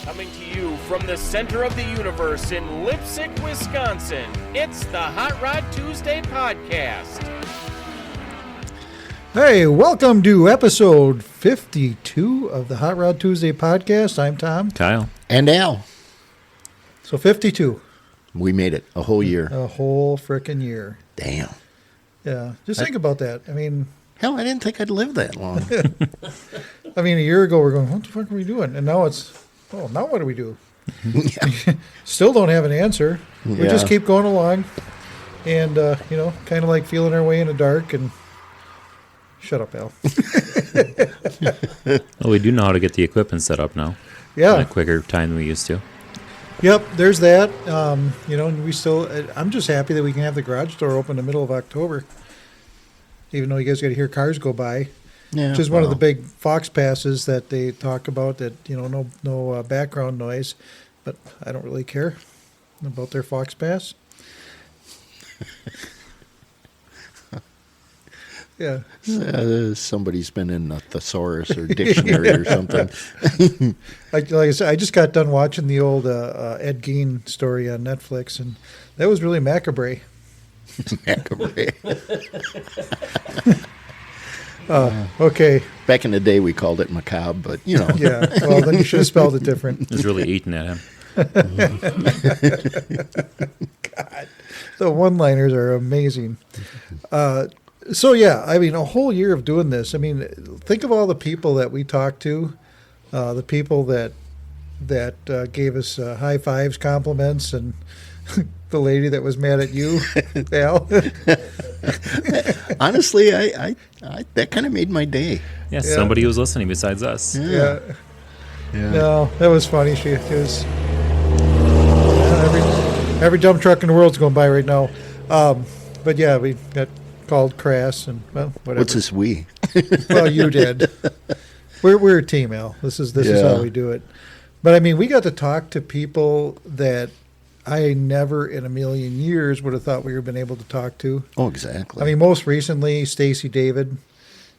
Coming to you from the center of the universe in Lipsick, Wisconsin, it's the Hot Rod Tuesday podcast. Hey, welcome to episode 52 of the Hot Rod Tuesday podcast. I'm Tom. Kyle. And Al. So 52. We made it a whole year. A whole frickin' year. Damn. Yeah, just think about that. I mean... Hell, I didn't think I'd live that long. I mean, a year ago we're going, what the fuck are we doing? And now it's, oh, now what do we do? Still don't have an answer. We just keep going along and, kind of like feeling our way in the dark and... Shut up, Al. Well, we do know how to get the equipment set up now. Yeah. In a quicker time than we used to. Yep, there's that. And we still, I'm just happy that we can have the garage door open in the middle of October. Even though you guys got to hear cars go by. Yeah, which is one of the big Fox passes that they talk about that, no background noise. But I don't really care about their Fox pass. Yeah. Somebody's been in a thesaurus or dictionary or something. Like I said, I just got done watching the old Ed Gein story on Netflix, and that was really macabre. Macabre. Okay. Back in the day, we called it macabre, but, Yeah, well, then you should have spelled it different. It was really eating at him. God, the one-liners are amazing. So, yeah, I mean, a whole year of doing this. I mean, think of all the people that we talked to, the people that gave us high fives, compliments, and the lady that was mad at you, Al. honestly, I that kind of made my day. Yeah, somebody was listening besides us. Yeah. No, that was funny. She was every dump truck in the world's going by right now. But yeah, we got called crass and well, whatever. What's this we? Well, you did. We're a team, Al. This is how we do it. But I mean, we got to talk to people that I never in a million years would have thought we would have been able to talk to. Oh, exactly. I mean, most recently, Stacy David.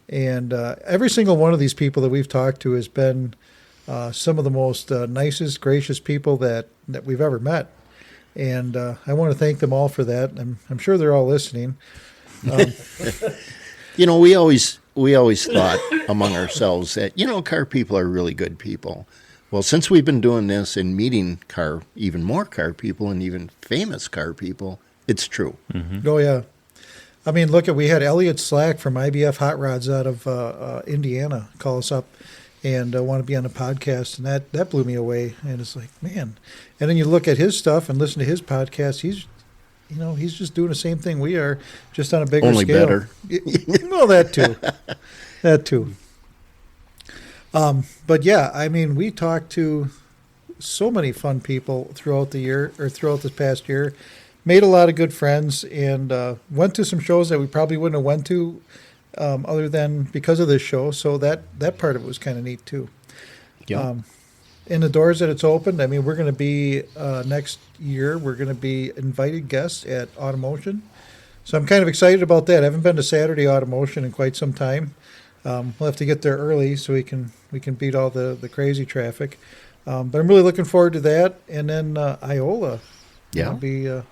And every single one of these people that we've talked to has been some of the most nicest, gracious people that we've ever met. And I want to thank them all for that. I'm sure they're all listening. We always thought among ourselves that, car people are really good people. Well, since we've been doing this and meeting even more car people and even famous car people, it's true. Mm-hmm. Oh, yeah. I mean, we had Elliot Slack from IBF Hot Rods out of Indiana call us up and want to be on the podcast, and that blew me away. And it's like, man. And then you look at his stuff and listen to his podcast. He's just doing the same thing we are, just on a bigger Only scale. better. Well, that too. That too. But yeah, I mean, we talked to so many fun people throughout the year, or throughout this past year, made a lot of good friends, and went to some shows that we probably wouldn't have went to other than because of this show. So that part of it was kind of neat too. Yeah. In the doors that it's opened, I mean, we're going to be next year, we're going to be invited guests at Automotion. So I'm kind of excited about that. I haven't been to Saturday Automotion in quite some time. We'll have to get there early so we can beat all the crazy traffic. But I'm really looking forward to that. And then Iola. Yeah. We'll be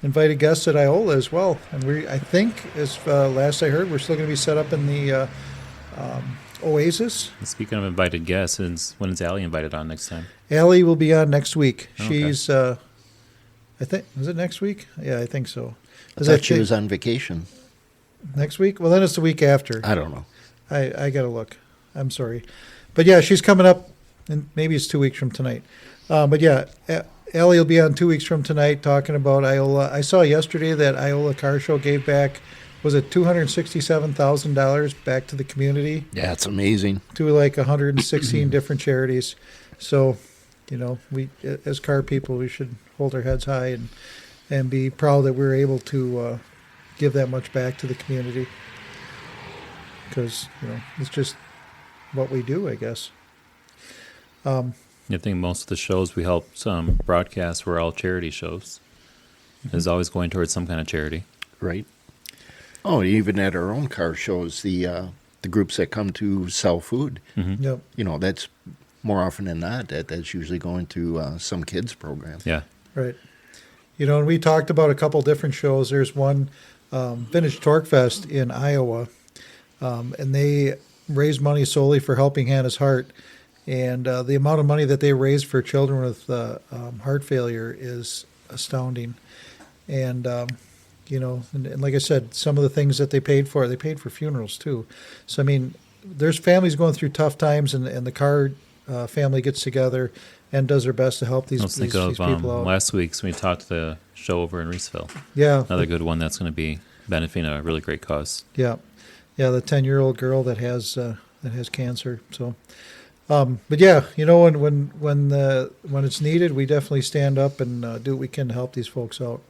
invited guests at Iola as well. And I think, as last I heard, we're still going to be set up in the Oasis. Speaking of invited guests, when is Allie invited on next time? Allie will be on next week. Okay. She's, I think, is it next week? Yeah, I think so. I thought she was on vacation. Next week? Well, then it's the week after. I don't know. I got to look. I'm sorry. But yeah, she's coming up, and maybe it's 2 weeks from tonight. But yeah, Allie will be on 2 weeks from tonight talking about Iola. I saw yesterday that Iola Car Show gave back, was it $267,000 back to the community? Yeah, it's amazing. To like 116 different charities. So, we as car people, we should hold our heads high and be proud that we're able to give that much back to the community. Because, it's just what we do, I guess. I think most of the shows we help broadcast were all charity shows. It's always going towards some kind of charity. Right. Oh, even at our own car shows, the groups that come to sell food, Yep. that's more often than not, that's usually going to some kids program. Yeah. Right. You know, and we talked about a couple different shows. There's one, Vintage Torque Fest in Iowa, and they raise money solely for Helping Hannah's Heart. And the amount of money that they raise for children with heart failure is astounding. And, you know, and like I said, some of the things that they paid for funerals too. So, I mean, there's families going through tough times, and the Carr family gets together and does their best to help these people out. Last week's we talked to the show over in Reeseville. Yeah. Another good one that's going to be benefiting a really great cause. Yeah. Yeah, the 10-year-old girl that has cancer. So, but yeah, you know, when it's needed, we definitely stand up and do what we can to help these folks out.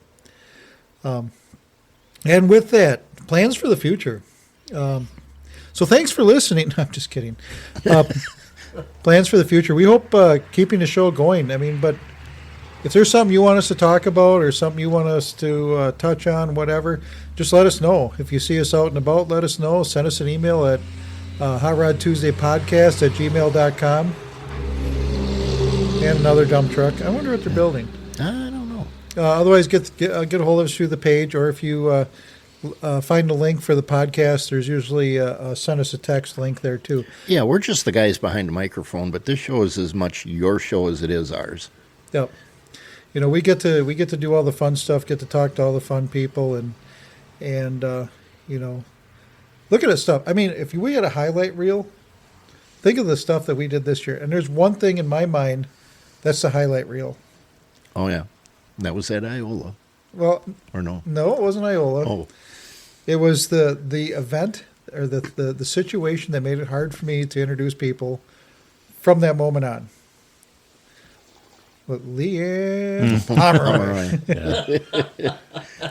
And with that, plans for the future. So thanks for listening. I'm just kidding. Plans for the future. We hope keeping the show going. I mean, but if there's something you want us to talk about or something you want us to touch on, whatever, just let us know. If you see us out and about, let us know. Send us an email at hotrodtuesdaypodcast@gmail.com. And another dump truck. I wonder what they're building. I don't know. Otherwise, get a hold of us through the page, or if you find the link for the podcast, there's usually send us a text link there too. Yeah, we're just the guys behind the microphone, but this show is as much your show as it is ours. Yep. You know, we get to do all the fun stuff, get to talk to all the fun people, and you know, look at this stuff. I mean, if we had a highlight reel, think of the stuff that we did this year. And there's one thing in my mind that's the highlight reel. Oh yeah, that was at Iola. Well, or no? No, it wasn't Iola. Oh. It was the event or the situation that made it hard for me to introduce people from that moment on. With Leanne Pomeroy.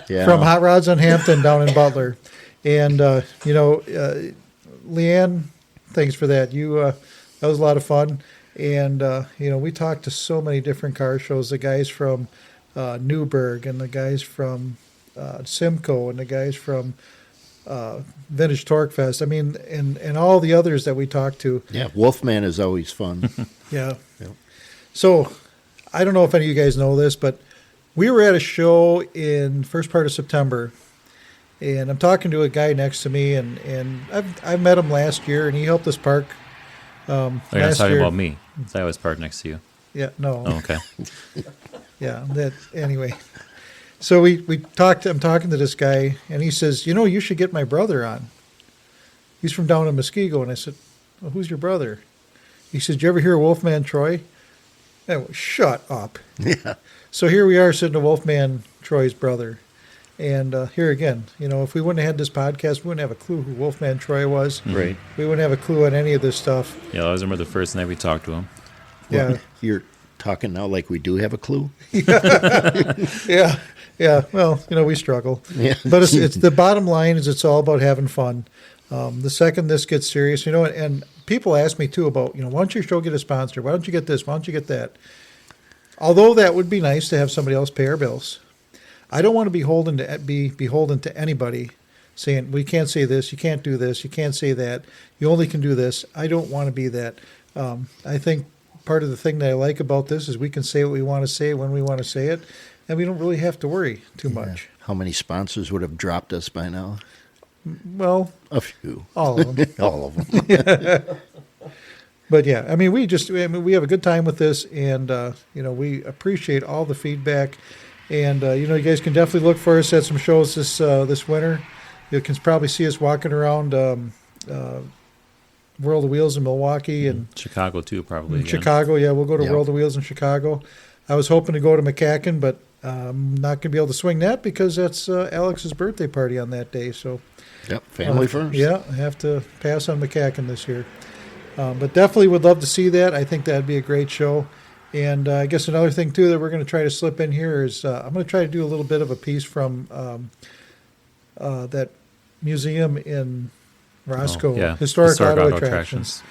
Yeah. From Hot Rods on Hampton down in Butler. And, you know, Leanne, thanks for that. That was a lot of fun. And, you know, we talked to so many different car shows, the guys from Newburgh and the guys from Simcoe and the guys from Vintage Torque Fest. I mean, and all the others that we talked to. Yeah, Wolfman is always fun. Yeah. Yep. So, I don't know if any of you guys know this, but we were at a show in first part of September, and I'm talking to a guy next to me, and I met him last year, and he helped us park. You're talking about me. I always park next to you. Yeah, no. Oh, okay. Yeah, anyway. So we talked. I'm talking to this guy, and he says, "You know, you should get my brother on. He's from down in Muskego." And I said, "Well, who's your brother?" He said, "Did you ever hear of Wolfman Troy?" And I went, "Shut up." Yeah. So here we are sitting to Wolfman Troy's brother. And here again, you know, if we wouldn't have had this podcast, we wouldn't have a clue who Wolfman Troy was. Right. We wouldn't have a clue on any of this stuff. Yeah, I remember the first night we talked to him. Yeah. Well, you're talking now like we do have a clue. Yeah. Yeah. Well, you know, we struggle. Yeah. But it's the bottom line is it's all about having fun. The second this gets serious, you know, and people ask me too about, you know, why don't your show get a sponsor? Why don't you get this? Why don't you get that? Although that would be nice to have somebody else pay our bills, I don't want to be beholden to anybody saying, well, you can't say this, you can't do this, you can't say that, you only can do this. I don't want to be that. I think part of the thing that I like about this is we can say what we want to say when we want to say it, and we don't really have to worry too much. How many sponsors would have dropped us by now? Well, a few. All of them. All of them. But yeah, I mean, we have a good time with this, and you know, we appreciate all the feedback, and you know, you guys can definitely look for us at some shows this winter. You can probably see us walking around World of Wheels in Milwaukee and Chicago too, probably. Chicago, yeah, we'll go to World of Wheels in Chicago. I was hoping to go to McCacken, but I'm not going to be able to swing that because that's Alex's birthday party on that day. So, yep, family first. Yeah, I have to pass on McCacken this year. But definitely would love to see that. I think that'd be a great show. And I guess another thing, too, that we're going to try to slip in here is I'm going to try to do a little bit of a piece from that museum in Roscoe, Historic Auto Attractions.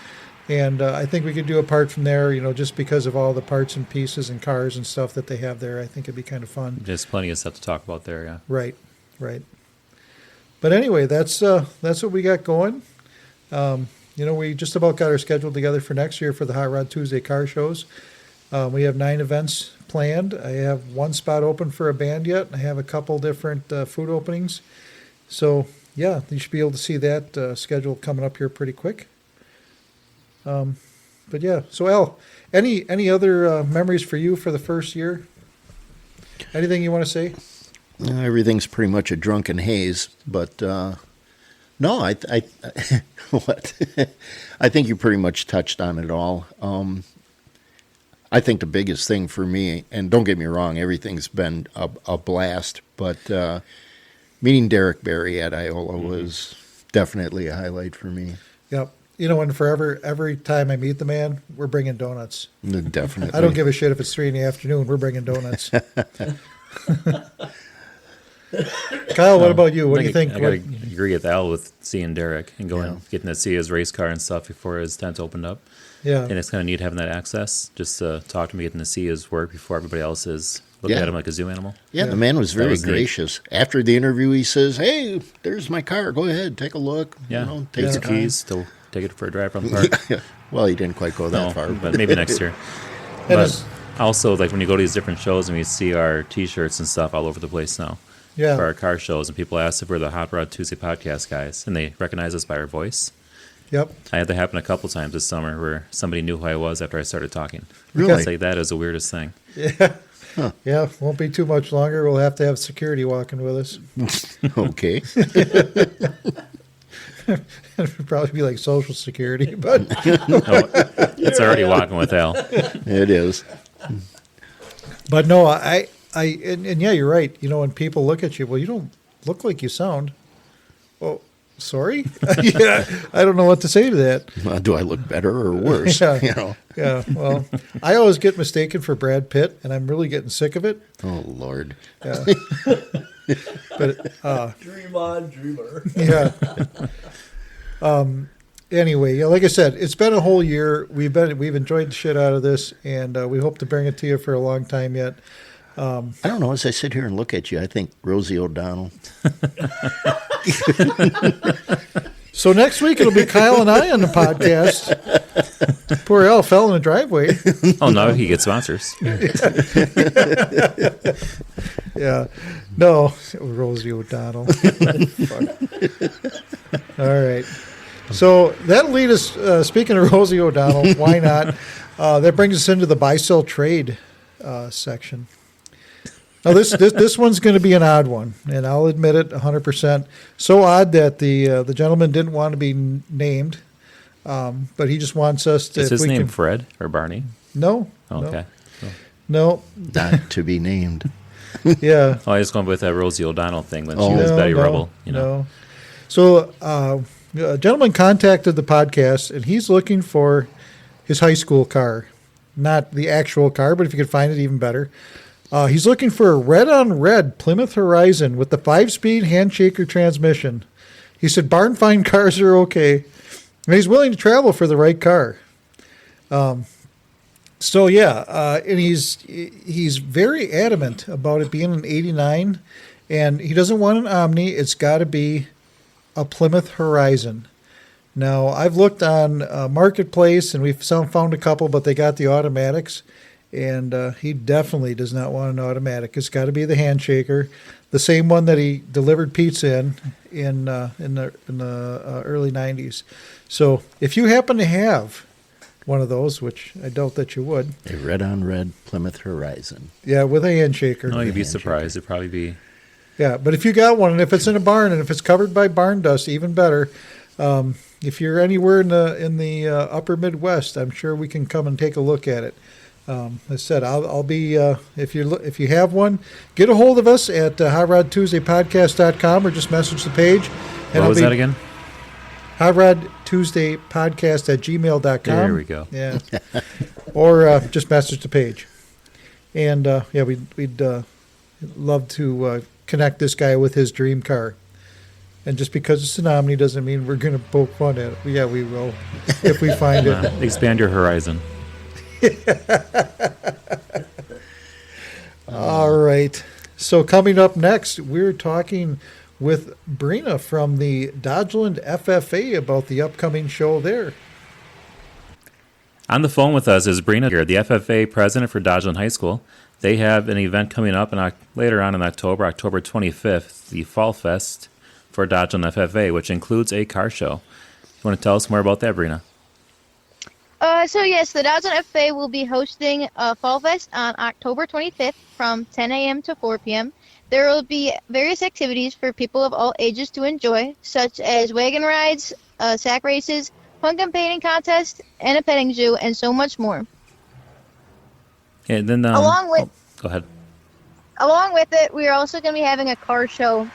And I think we could do a part from there, you know, just because of all the parts and pieces and cars and stuff that they have there. I think it'd be kind of fun. There's plenty of stuff to talk about there, yeah. Right. But anyway, that's what we got going. we just about got our schedule together for next year for the Hot Rod Tuesday car shows. We have 9 events planned. I have 1 spot open for a band yet. I have a couple different food openings. So, yeah, you should be able to see that schedule coming up here pretty quick. But, yeah. So, Al, any other memories for you for the first year? Anything you want to say? Everything's pretty much a drunken haze, but no, I what? I think you pretty much touched on it all. I think the biggest thing for me, and don't get me wrong, everything's been a blast, but meeting Derek Barry at Iola was definitely a highlight for me. Yep. And forever, every time I meet the man, we're bringing donuts. Definitely. I don't give a shit if it's 3 PM. We're bringing donuts. Kyle, what about you? What do you think? I gotta agree with Al with seeing Derek and getting to see his race car and stuff before his tent opened up. Yeah. And it's kind of neat having that access, just to talk to him, getting to see his work before everybody else is looking at him like a zoo animal. Yeah, the man was very was neat. gracious. After the interview, he says, "Hey, there's my car. Go ahead, take a look. Yeah, Take takes the the keys, to take it for a drive around the park. Well, he didn't quite go that No, far, but maybe next year. But also, like when you go to these different shows and we see our T-shirts and stuff all over the place now for our car shows, and people ask if we're the Hot Rod Tuesday podcast guys, and they recognize us by our voice. Yep. I had that happen a couple times this summer where somebody knew who I was after I started talking. Really? It's like that is the weirdest thing. Yeah. Huh. Yeah, won't be too much longer. We'll have to have security walking with us. Okay. It'd probably be like Social Security, but It's already walking with Al. It is. But no, and yeah, you're right. When people look at you, well, you don't look like you sound. Oh, sorry. Yeah, I don't know what to say to that. Well, do I look better or worse? Yeah. Yeah. Well, I always get mistaken for Brad Pitt, and I'm really getting sick of it. Oh Lord. Yeah. But Dream on, dreamer. yeah. Anyway, like I said, it's been a whole year. We've enjoyed the shit out of this, and we hope to bring it to you for a long time yet. I don't know. As I sit here and look at you, I think Rosie O'Donnell. So next week it'll be Kyle and I on the podcast. Poor Al fell in the driveway. Oh, no, he gets sponsors. Yeah. No, Rosie O'Donnell. Fuck. All right. So that'll lead us, speaking of Rosie O'Donnell, why not? That brings us into the buy-sell trade section. Now, this one's going to be an odd one, and I'll admit it 100%. So odd that the gentleman didn't want to be named, but he just wants us to... Is his name Fred or Barney? No. Okay. No. Not to be named. Yeah. Oh, I was going with that Rosie O'Donnell thing when she was Betty Rubble. No. So a gentleman contacted the podcast, and he's looking for his high school car. Not the actual car, but if you could find it, even better. He's looking for a red-on-red Plymouth Horizon with the 5-speed handshaker transmission. He said barn find cars are okay, and he's willing to travel for the right car. And he's very adamant about it being an 89, and he doesn't want an Omni. It's got to be a Plymouth Horizon. Now, I've looked on Marketplace, and we've found a couple, but they got the automatics. And he definitely does not want an automatic. It's got to be the handshaker, the same one that he delivered pizza in the early 90s. So if you happen to have one of those, which I doubt that you would. A red-on-red Plymouth Horizon. Yeah, with a handshaker. No, you'd be surprised. It'd probably be... Yeah, but if you got one, and if it's in a barn, and if it's covered by barn dust, even better. If you're anywhere in the upper Midwest, I'm sure we can come and take a look at it. As I said, I'll be if you have one, get a hold of us at HotRodTuesdayPodcast.com or just message the page. And What was that again? HotRodTuesdayPodcast@gmail.com. There we go. Yeah, or just message the page. And we'd love to connect this guy with his dream car. And just because it's an Omni doesn't mean we're going to poke fun at it. Yeah, we will if we find it. Expand your horizon. All right. So coming up next, we're talking with Brina from the Dodgeland FFA about the upcoming show there. On the phone with us is Brina here, the FFA President for Dodgeland High School. They have an event coming up later on in October 25th, the Fall Fest for Dodgeland FFA, which includes a car show. You want to tell us more about that, Brina? So yes, the Dodgeland FFA will be hosting a Fall Fest on October 25th from 10 a.m. to 4 p.m. There will be various activities for people of all ages to enjoy, such as wagon rides, sack races, pumpkin painting contest, and a petting zoo, and so much more. And then, go ahead. Along with it, we are also going to be having a car show.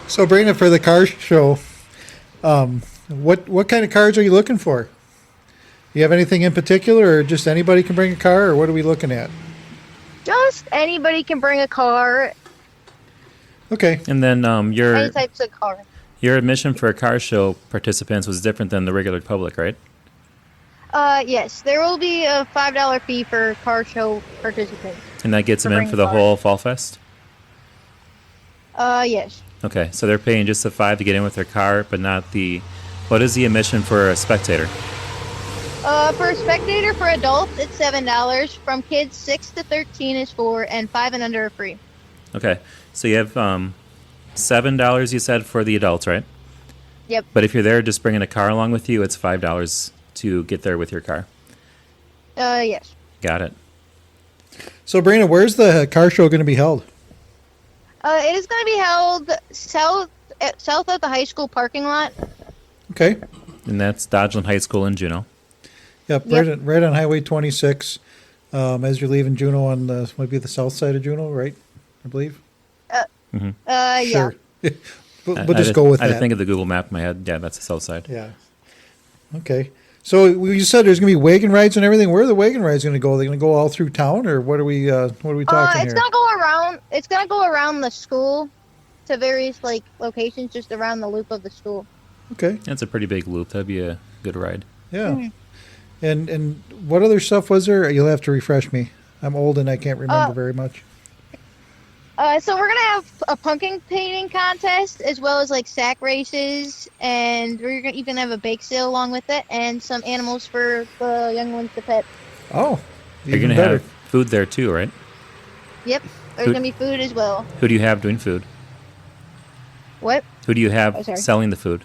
So, Brina, for the car show, what kind of cars are you looking for? Do you have anything in particular, or just anybody can bring a car, or what are we looking at? Just anybody can bring a car. Okay. And then any types of car. Your admission for a car show participants was different than the regular public, right? Yes, there will be a $5 fee for car show participants. And that gets them in for the whole Fall Fest? Yes. Okay, so they're paying just the $5 to get in with their car, but not the... What is the admission for a spectator? For a spectator, for adults, it's $7. From kids 6 to 13 is $4, and 5 and under are free. Okay, so you have $7 you said for the adults, right? Yep. But if you're there just bringing a car along with you, it's $5 to get there with your car. Yes. Got it. So, Brina, where's the car show going to be held? It is going to be held south of the high school parking lot. Okay. And that's Dodgeland High School in Juneau. Yep. Right on Highway 26, as you're leaving Juneau on might be the south side of Juneau, right? I believe. Yeah. Sure. we'll just go with that. I think of the Google map in my head. Yeah, that's the south side. Yeah. Okay. So you said there's going to be wagon rides and everything. Where are the wagon rides going to go? Are they going to go all through town, or what are we talking here? It's going to go around. It's going to go around the school to various locations just around the loop of the school. Okay. That's a pretty big loop. That'd be a good ride. Yeah. Mm-hmm. And what other stuff was there? You'll have to refresh me. I'm old and I can't remember very much. So we're going to have a pumpkin painting contest as well as sack races, and we're even going to have a bake sale along with it, and some animals for the young ones to pet. Oh, you're going to have food there too, right? Yep. There's going to be food as well. Who do you have doing food? What? Who do you have selling the food?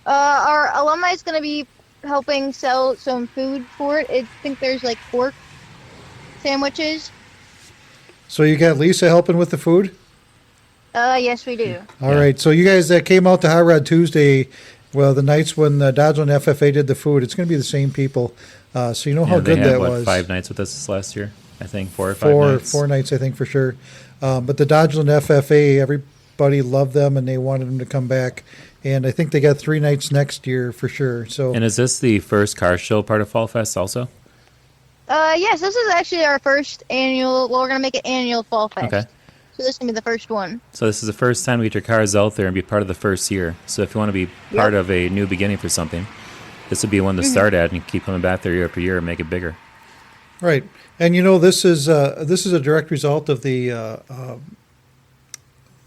Our alumni is going to be helping sell some food for it. I think there's pork sandwiches. So you got Lisa helping with the food? Yes, we do. All right. So you guys that came out to Hot Rod Tuesday, well, the nights when Dodgeland FFA did the food, it's going to be the same people. So you know how good that was. 5 nights with us this last year, I think, 4 or 5 nights. 4 nights, I think, for sure. But the Dodgeland FFA, everybody loved them, and they wanted them to come back. And I think they got 3 nights next year for sure. So. And is this the first car show part of Fall Fest also? Yes, this is actually our first annual. Well, we're going to make it annual Fall Fest. Okay. So this is going to be the first one. So this is the first time we get your cars out there and be part of the first year. So if you want to be part of a new beginning for something, this would be one to start at, and you keep coming back there year after year and make it bigger. Right. And this is a direct result of the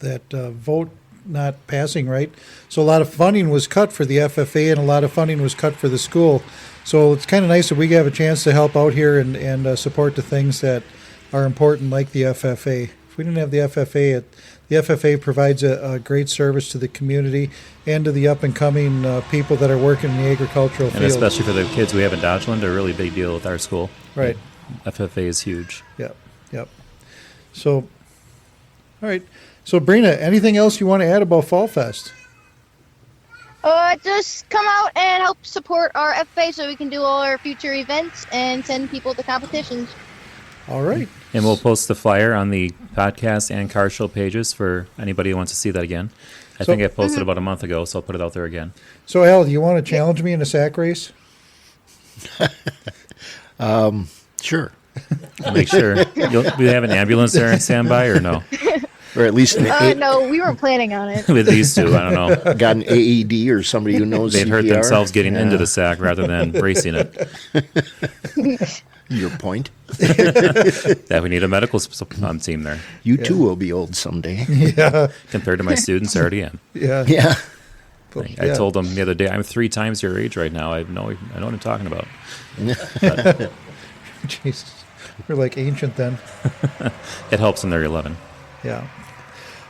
vote not passing, right? So a lot of funding was cut for the FFA, and a lot of funding was cut for the school. So it's kind of nice that we have a chance to help out here and support the things that are important, like the FFA. If we didn't have the FFA, the FFA provides a great service to the community and to the up-and-coming people that are working in the agricultural field. And especially for the kids we have in Dodgeland, a really big deal with our school. Right. FFA is huge. Yep. So, all right. So, Brina, anything else you want to add about Fall Fest? Just come out and help support our FFA so we can do all our future events and send people to competitions. All right. And we'll post the flyer on the podcast and car show pages for anybody who wants to see that again. I think I posted about a month ago, so I'll put it out there again. So, Al, do you want to challenge me in a sack race? Sure. Make sure. Do we have an ambulance there in standby or no? Or at least no, we weren't planning on it. With these two, I don't know. Got an AED or somebody who knows They'd CPR. hurt themselves getting into the sack rather than racing it. Your point? That we need a medical team there. You too will be old someday. Yeah. Compared to my students, I already am. Yeah. Yeah. I told them the other day, I'm 3 times your age right now. I know what I'm talking about. Jesus. We're like ancient then. It helps when they're 11. Yeah.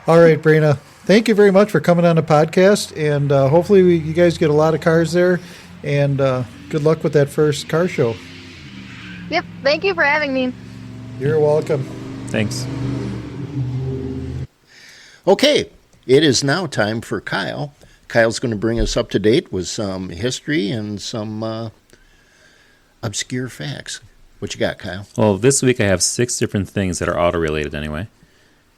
All right, Brina. Thank you very much for coming on the podcast. And hopefully you guys get a lot of cars there. And good luck with that first car show. Yep. Thank you for having me. You're welcome. Thanks. Okay. It is now time for Kyle. Kyle's going to bring us up to date with some history and some obscure facts. What you got, Kyle? Well, this week I have 6 different things that are auto-related anyway.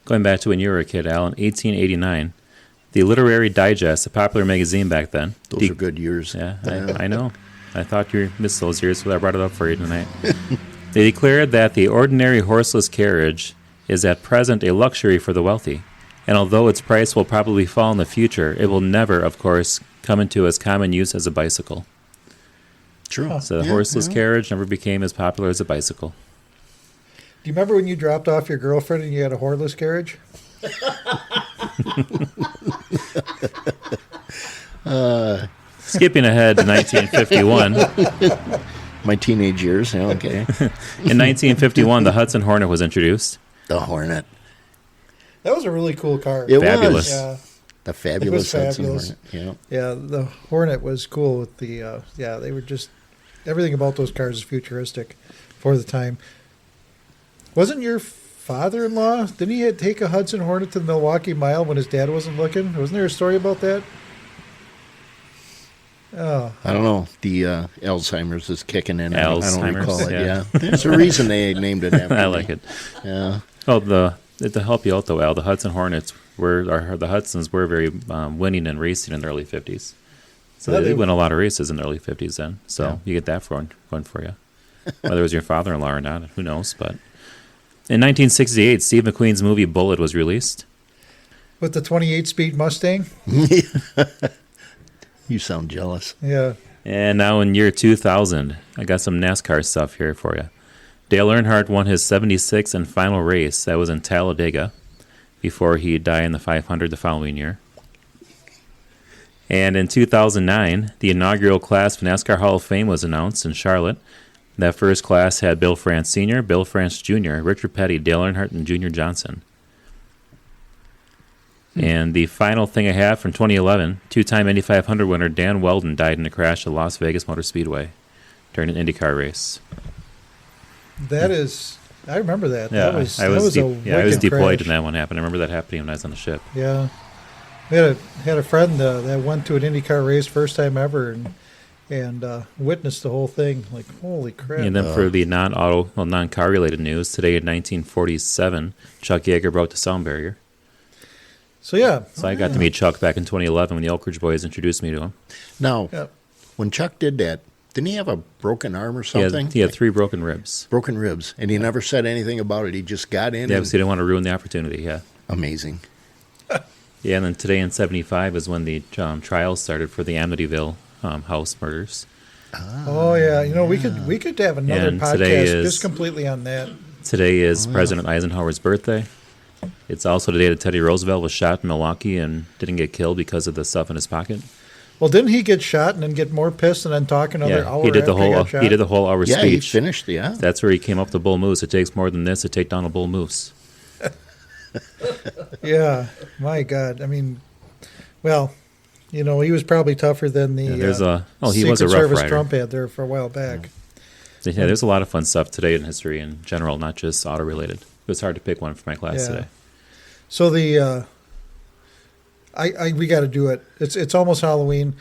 Going back to when you were a kid, Al, in 1889, the Literary Digest, a popular magazine back then. Those are good years. Yeah, I know. I thought you missed those years, so I brought it up for you tonight. They declared that the ordinary horseless carriage is at present a luxury for the wealthy. And although its price will probably fall in the future, it will never, of course, come into as common use as a bicycle. True. So the horseless carriage never became as popular as a bicycle. Do you remember when you dropped off your girlfriend and you had a horseless carriage? Skipping ahead to 1951. My teenage years. Yeah, okay. In 1951, the Hudson Hornet was introduced. The Hornet. That was a really cool car. It Fabulous. was. Yeah. The fabulous It was Hudson fabulous. Hornet. Yeah. Yeah, the Hornet was cool with the, they were just, everything about those cars is futuristic for the time. Wasn't your father-in-law, didn't he take a Hudson Hornet to the Milwaukee Mile when his dad wasn't looking? Wasn't there a story about that? Oh. I don't know. The Alzheimer's is kicking in. I don't recall it. yeah. Yeah. There's a reason they named it after I me. like it. Yeah. Oh, to help you out though, Al, the Hudson Hornets the Hudsons were very winning and racing in the early 50s. So they won a lot of races in the early 50s then. So you get that one for you. Whether it was your father-in-law or not, who knows? But in 1968, Steve McQueen's movie Bullitt was released. With the 28-speed Mustang? You sound jealous. Yeah. And now in year 2000, I got some NASCAR stuff here for you. Dale Earnhardt won his 76th and final race. That was in Talladega before he died in the 500 the following year. And in 2009, the inaugural class of NASCAR Hall of Fame was announced in Charlotte. That first class had Bill France Sr., Bill France Jr., Richard Petty, Dale Earnhardt, and Junior Johnson. And the final thing I have from 2011, 2-time Indy 500 winner Dan Weldon died in a crash at Las Vegas Motor Speedway during an IndyCar race. That is, I remember that. Yeah, That was I was wicked deployed crash. when that one happened. I remember that happening when I was on the ship. Yeah. We had a friend that went to an IndyCar race first time ever and witnessed the whole thing. Like, holy crap. And then for the non-car related news, today in 1947, Chuck Yeager broke the sound barrier. So, yeah. So I got to meet Chuck back in 2011 when the Elk Ridge Boys introduced me to him. Now, Yeah. when Chuck did that, didn't he have a broken arm or something? He had 3 broken ribs. Broken ribs. And he never said anything about it. He just got in. Yeah, because he didn't want to ruin the opportunity, Amazing. Yeah, and then today in 75 is when the trials started for the Amityville house murders. Oh, yeah. You know, we could have another And today podcast is- just completely on that. Today is President Eisenhower's birthday. It's also the day that Teddy Roosevelt was shot in Milwaukee and didn't get killed because of the stuff in his pocket. Well, didn't he get shot and then get more pissed and then talk another hour he did the after he whole got shot? he did the whole hour Yeah, speech. he finished. Yeah. That's where he came up with the bull moose. It takes more than this to take down a bull moose. Yeah. My God. I mean, well, you know, he was probably tougher than the He was a Secret rough Service rider. Trump had there for a while back. Yeah, there's a lot of fun stuff today in history in general, not just auto related. It was hard to pick one for my class Yeah. today. So we got to do it. It's almost Halloween.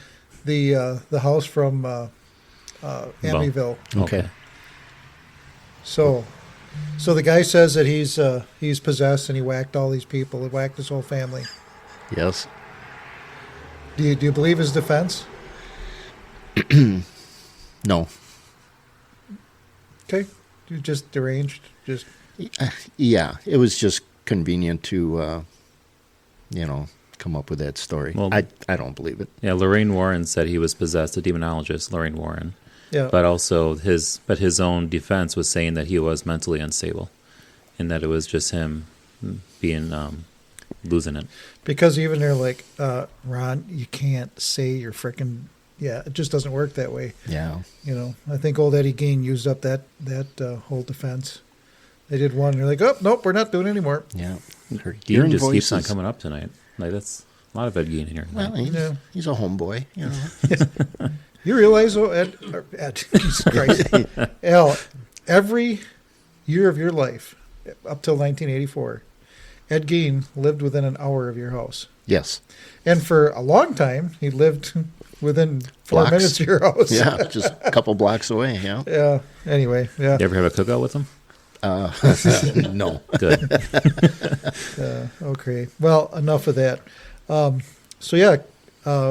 The house from Amityville. Okay. So the guy says that he's possessed and he whacked all these people. He whacked his whole family. Yes. Do you believe his defense? No. Okay, you just deranged. Just Yeah. It was just convenient to, come up with that story. Well- I don't believe it. Yeah, Lorraine Warren said he was possessed, a demonologist, Lorraine Warren. Yeah. But also his own defense was saying that he was mentally unstable, and that it was just him being losing it. Because even they're like, Ron, you can't say you're freaking. Yeah, it just doesn't work that way. Yeah. I think old Eddie Gein used up that whole defense. They did one, and they're like, oh, nope, we're not doing it anymore. Yeah. Gein just keeps on coming up tonight. Like, that's a lot of Ed Gein here. Well, he's a homeboy, You realize, Ed, Jesus Christ, Al, every year of your life, up till 1984, Ed Gein lived within an hour of your house. Yes. And for a long time, he lived within 4 minutes of your house. Yeah, just a couple blocks away, yeah. Yeah, anyway, yeah. You ever have a cookout with him? No. Good. Okay, well, enough of that. So, yeah,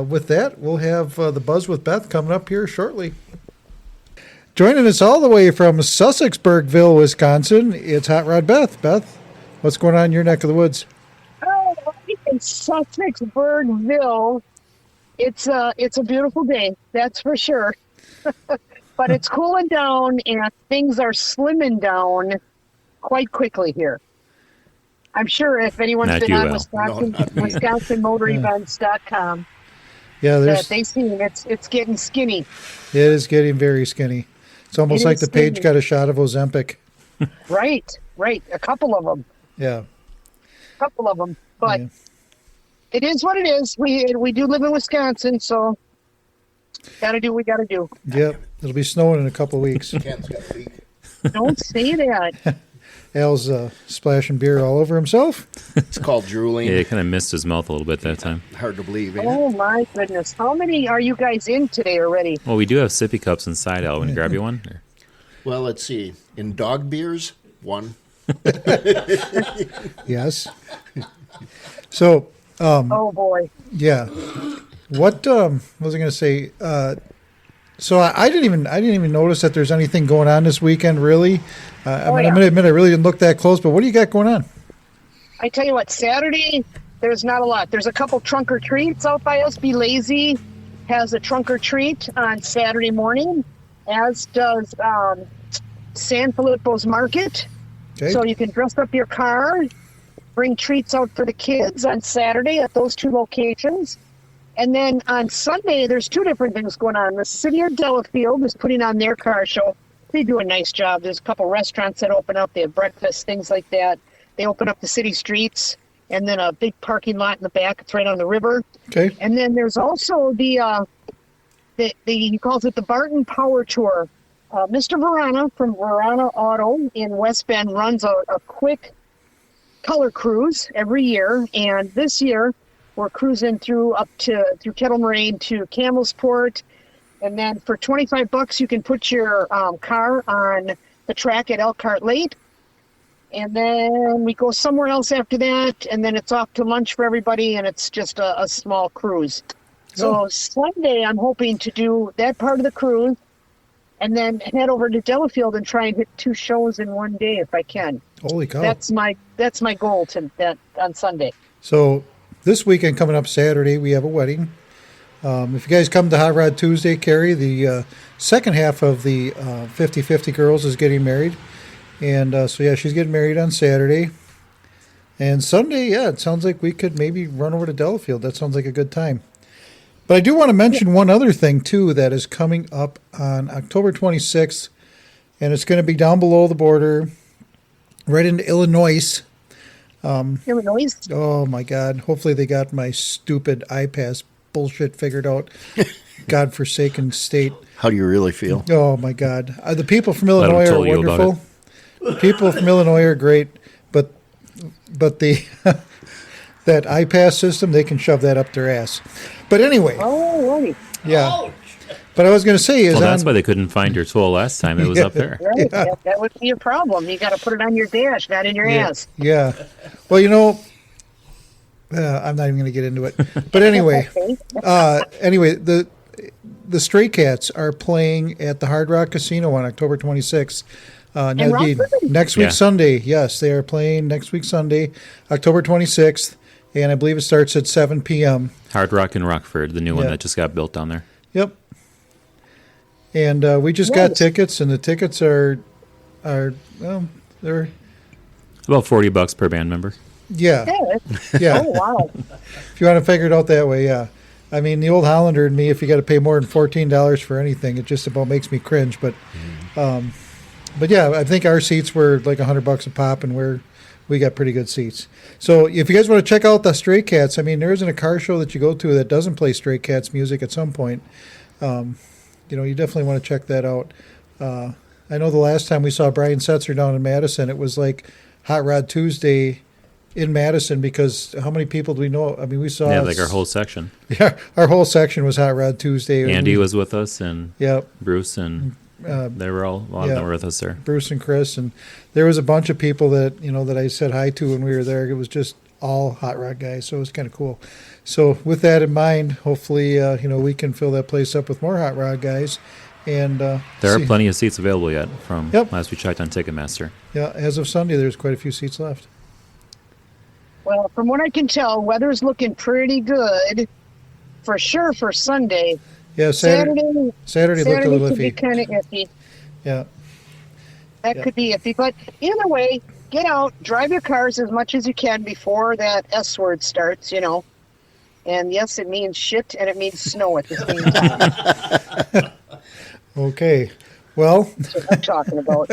with that, we'll have the Buzz with Beth coming up here shortly. Joining us all the way from Sussexburgville, Wisconsin, it's Hot Rod Beth. Beth, what's going on in your neck of the woods? Oh, in Sussexburgville, it's a beautiful day, that's for sure. But it's cooling down, and things are slimming down quite quickly here. I'm sure if anyone's been on WisconsinMotorEvents.com, that they've seen it's getting skinny. It is getting very skinny. It's almost like the page got a shot of Ozempic. Right. A couple of them. Yeah. But it is what it is. We do live in Wisconsin, so got to do what we got to do. Yep. It'll be snowing in a couple of weeks. Don't say that. Al's splashing beer all over himself. It's called drooling. Yeah, he kind of missed his mouth a little bit that time. Hard to believe, ain't Oh, my goodness. How many are you guys in today already? Well, we do have sippy cups inside, Al. Want to grab you one? Or? Well, let's see. In dog beers, 1. Yes. So, oh, boy. Yeah. What was I going to say? So I didn't even notice that there's anything going on this weekend, really. I'm going to admit I really didn't look that close, but what do you got going on? I tell you what, Saturday, there's not a lot. There's a couple trunk or treats out by us. Be Lazy has a trunk or treat on Saturday morning, as does San Filippo's Market. Okay. So you can dress up your car, bring treats out for the kids on Saturday at those 2 locations. And then on Sunday, there's 2 different things going on. The city of Delafield is putting on their car show. They do a nice job. There's a couple restaurants that open up. They have breakfast, things like that. They open up the city streets, and then a big parking lot in the back. It's right on the river. Okay. And then there's also he calls it the Barton Power Tour. Mr. Verana from Verana Auto in West Bend runs a quick color cruise every year. And this year, we're cruising through Kettle Moraine to Camelsport. And then for $25, you can put your car on the track at Elkhart Lake. And then we go somewhere else after that. And then it's off to lunch for everybody. And it's just a small cruise. So Sunday, I'm hoping to do that part of the cruise. And then head over to Delafield and try and hit 2 shows in one day if I can. Holy cow. That's my goal on Sunday. So this weekend coming up Saturday, we have a wedding. If you guys come to Hot Rod Tuesday, Carrie, the second half of the 50-50 girls is getting married. And she's getting married on Saturday. And Sunday, it sounds like we could maybe run over to Delafield. That sounds like a good time. But I do want to mention one other thing, too, that is coming up on October 26th. And it's going to be down below the border, right into Illinois. Illinois? Oh, my God. Hopefully they got my stupid iPass bullshit figured out. Godforsaken state. How do you really feel? Oh, my God. The people from Illinois are wonderful. The people from Illinois are great, but the that iPass system, they can shove that up their ass. But anyway. Oh, right. Yeah. Ouch. But I was going to say is that's why they couldn't find your tool last time. It was up there. Right. Yeah. That would be a problem. You got to put it on your dash, not in your ass. Yeah. Well, I'm not even going to get into it. But anyway, the Stray Cats are playing at the Hard Rock Casino on October 26th. Next week, Sunday. Yes, they are playing next week, Sunday, October 26th. And I believe it starts at 7 p.m. Hard Rock in Rockford, the new one that just got built down there. Yep. And we just got tickets, and the tickets are well, they're about $40 per band member. Yeah. Yeah. Oh, wow. If you want to figure it out that way, yeah. I mean, the old Hollander and me, if you got to pay more than $14 for anything, it just about makes me cringe. But yeah, I think our seats were like $100 a pop, and we got pretty good seats. So if you guys want to check out the Stray Cats, I mean, there isn't a car show that you go to that doesn't play Stray Cats music at some point. You definitely want to check that out. I know the last time we saw Brian Setzer down in Madison, it was like Hot Rod Tuesday in Madison, because how many people do we know? I mean, we saw like our whole section. Yeah, our whole section was Hot Rod Tuesday. Andy was with us, and yep. Bruce, and they were a lot of them were with us there. Bruce and Chris, and there was a bunch of people that that I said hi to when we were there. It was just all hot rod guys, so it was kind of cool. So with that in mind, hopefully we can fill that place up with more hot rod guys. And there are plenty of seats available yet from last we checked on Ticketmaster. Yeah, as of Sunday, there's quite a few seats left. Well, from what I can tell, weather's looking pretty good for sure for Sunday. Yeah, Saturday looked a little could iffy. be kind of iffy. Yeah. That could be iffy. But either way, get out, drive your cars as much as you can before that S word starts, And yes, it means shit and it means snow at the same time. Okay. Well. That's what I'm talking about.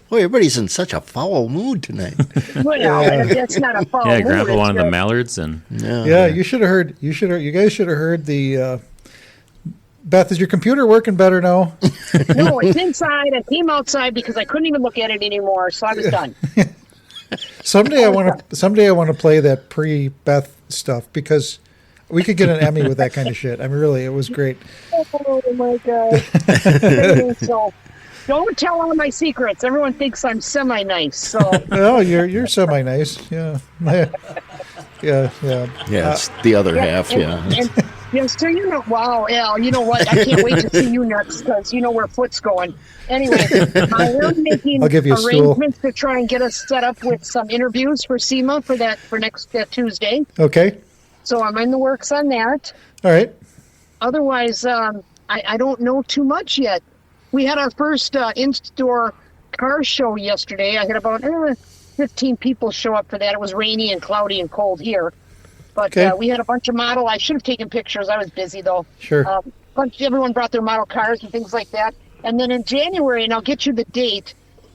Well, everybody's in such a foul mood tonight. Well, that's not a foul mood. Grandpa wanted the mallards, and you should have heard. You guys should have heard the. Beth, is your computer working better now? No, it's inside. I came outside because I couldn't even look at it anymore, so I was done. Someday I want to play that pre-Beth stuff, because we could get an Emmy with that kind of shit. I mean, really, it was great. Oh my god! So, don't tell all my secrets. Everyone thinks I'm semi-nice. So. No, you're semi-nice. Yeah. Yeah. It's the other half. So wow, Al, you know what? I can't wait to see you next, because you know where Foot's going. Anyway, I am making arrangements to try and get us set up with some interviews for SEMA for next Tuesday. Okay. So I'm in the works on that. All right. Otherwise, I don't know too much yet. We had our first in-store car show yesterday. I had about 15 people show up for that. It was rainy and cloudy and cold here. But we had a bunch of model. I should have taken pictures. I was busy, though. Sure. Everyone brought their model cars and things like that. And then in January, and I'll get you the date,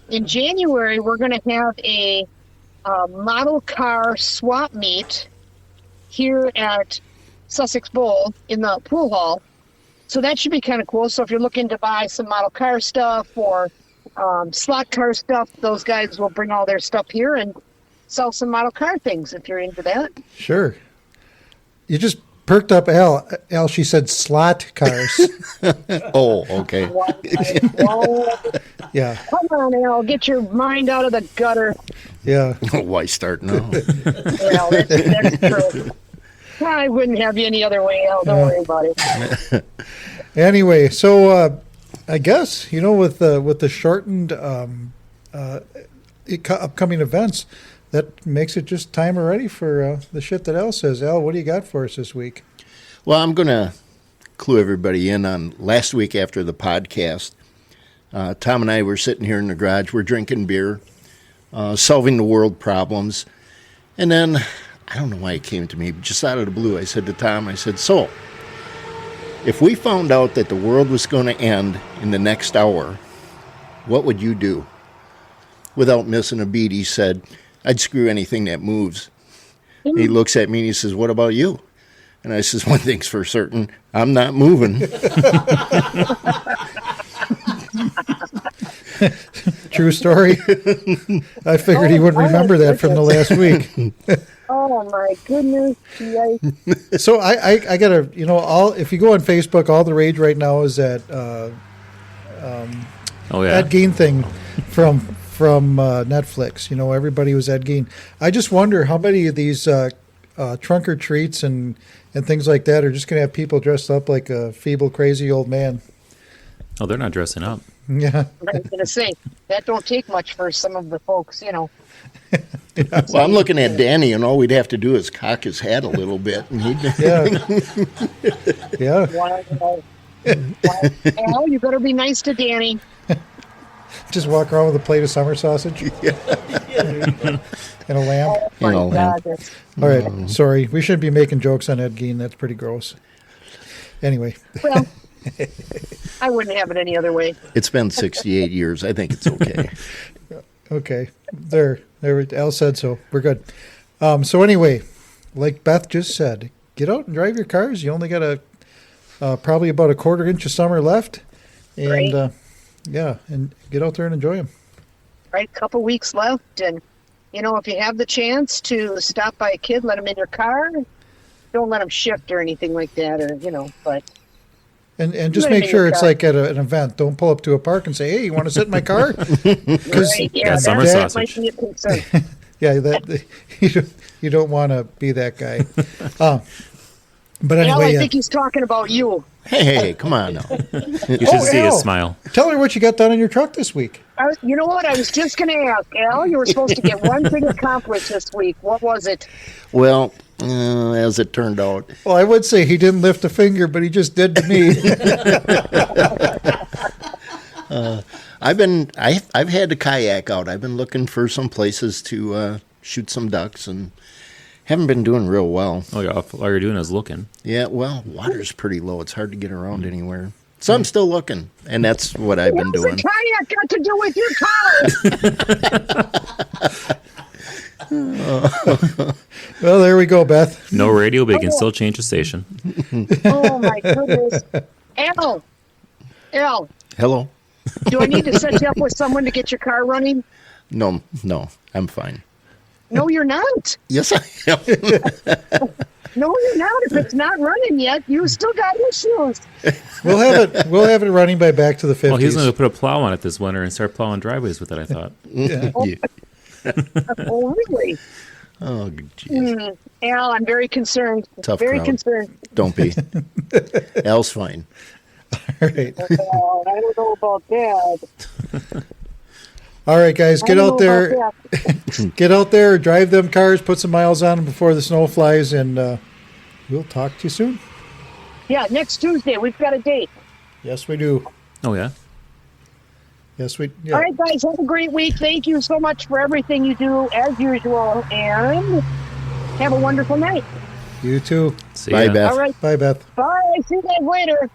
in January, we're going to have a model car swap meet here at Sussex Bowl in the pool hall. So that should be kind of cool. So if you're looking to buy some model car stuff or slot car stuff, those guys will bring all their stuff here and sell some model car things if you're into that. Sure. You just perked up Al. Al, she said slot cars. Oh, okay. Yeah. Come on, Al, get your mind out of the gutter. Yeah. Why start now? Well, that's true. I wouldn't have you any other way, Al. Don't worry about it. Anyway, so I guess, with the shortened upcoming events, that makes it just time already for the shit that Al says. Al, what do you got for us this week? Well, I'm going to clue everybody in on last week after the podcast. Tom and I were sitting here in the garage. We're drinking beer, solving the world problems. And then, I don't know why it came to me, but just out of the blue, I said to Tom, so, if we found out that the world was going to end in the next hour, what would you do? Without missing a beat, he said, I'd screw anything that moves. And he looks at me and he says, what about you? And I says, one thing's for certain, I'm not moving. True story. I figured he would remember that from the last week. Oh my goodness! Yikes. So I gotta, if you go on Facebook, all the rage right now is that that Gein thing from Netflix. Everybody was at Gein. I just wonder how many of these trunk or treats and things like that are just gonna have people dressed up like a feeble, crazy old man. Oh, they're not dressing up. Yeah. I was gonna say that don't take much for some of the folks, Yeah. Well, I'm looking at Danny, and all we'd have to do is cock his hat a little bit, and he'd. Yeah. Yeah. Wow. Al, you better be nice to Danny. Just walk around with a plate of summer sausage and a lamb. Oh, my God. All right, sorry. We shouldn't be making jokes on Ed Gein. That's pretty gross. Anyway. Well, I wouldn't have it any other way. It's been 68 years. I think it's okay. Okay. There. Al said so. We're good. So anyway, like Beth just said, get out and drive your cars. You only got probably about a quarter inch of summer left. And, Right. And get out there and enjoy them. Right, couple weeks left, and if you have the chance to stop by a kid, let them in your car. Don't let them shift or anything like that, but. And just make sure it's like at an event. Don't pull up to a park and say, "Hey, you want to sit in my car?" Because summer sausage. Might be a concern. you don't want to be that guy. But anyway, I think he's talking about you. Hey, come on now. You should see his smile. Tell her what you got done in your truck this week. You know what? I was just going to ask, Al. You were supposed to get one thing accomplished this week. What was it? Well, as it turned out. Well, I would say he didn't lift a finger, but he just did to me. I've had the kayak out. I've been looking for some places to shoot some ducks and haven't been doing real well. Oh, yeah. All you're doing is looking. Yeah, well, water's pretty low. It's hard to get around anywhere. So I'm still looking, and that's what I've been doing. What's a kayak got to do with your car? Well, there we go, Beth. No radio, but you can still change the station. Oh, my goodness. Al. Hello? Do I need to set you up with someone to get your car running? No, I'm fine. No, you're not. Yes, I am. No, you're not. If it's not running yet, you still got issues. We'll have it running by back to the 50s. Well, he's going to put a plow on it this winter and start plowing driveways with it, I thought. Yeah. Oh, really? Oh, jeez. Al, I'm very concerned. Tough very crowd. concerned. Don't be. Al's fine. All right. Oh, I don't know about that. All right, guys, get out there. Get out there, drive them cars, put some miles on them before the snow flies, and we'll talk to you soon. Yeah, next Tuesday, we've got a date. Yes, we do. Oh, yeah? Yes, we. Yeah. All right, guys, have a great week. Thank you so much for everything you do, as usual, and have a wonderful night. You too. See Bye, ya. Beth. All right. Bye, Beth. Bye. See you guys later.